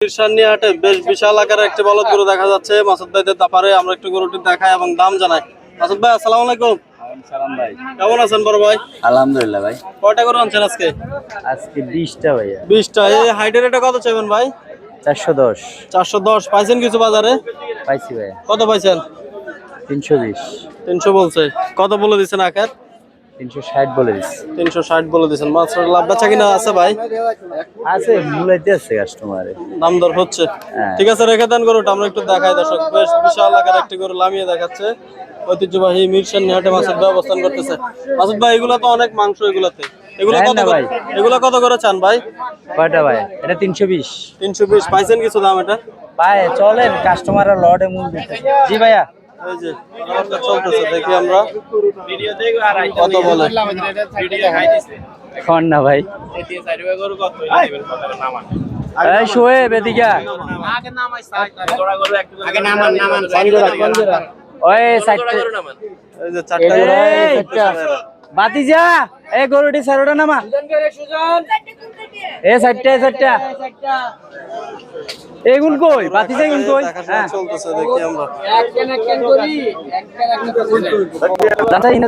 মিরসানিয়া হাটে বেশ বিশাল আকারের একটি বলদ গরু দেখা যাচ্ছে মাসুদ ভাইদের ব্যাপারে আমরা একটু গরুটি দেখাই এবং দাম জানাই। মাসুদ ভাই আসসালামু আলাইকুম। সালাম ভাই। কেমন আছেন বড় ভাই? আলহামদুলিল্লাহ ভাই। কয়টা গরু আনছেন আজকে? আজকে 20টা ভাইয়া। 20টা। এই হাইটের এটা কত চাইবেন ভাই? 410 410 পাইছেন কিছু বাজারে? পাইছি ভাইয়া। কত পাইছেন? 320 300 বলছে। কত বলে দিছেন আখের? 360 বলে দিছি। 360 বলে দিছেন। মাছের লাভ বেচা কিনা আছে ভাই? আছে মূলাইতে আছে কাস্টমারে। দাম দর হচ্ছে। হ্যাঁ। ঠিক আছে রেখে দেন গরুটা আমরা একটু দেখাই দর্শক। বেশ বিশাল আকারের একটি গরু লামিয়ে দেখাচ্ছে। ঐতিহ্যবাহী মিরসানিয়া হাটে মাসুদ ভাই অবস্থান করতেছে। মাসুদ ভাই এগুলো তো অনেক মাংস এগুলাতে। এগুলো দেন কত না করে? ভাই। এগুলো কত করে চান ভাই? কয়টা ভাই? এটা 320। 320 পাইছেন কিছু দাম এটা? ভাই চলেন কাস্টমাররা লটে মূল দিতে। জি ভাইয়া। এই যে কথাবার্তা চলতেছে দেখি আমরা কত বলে। কোন না ভাই। এই শোয়েব এদিকে। ওই সাইডটা। এই যে চারটা গরু এই বাতিজা এই গরুটি সাইডটা নামা। এই সাইডটা এগুন কই বাতিজা এগুন কই? দেখাশোনা চলতেছে দেখি আমরা। দাঁড়াই না।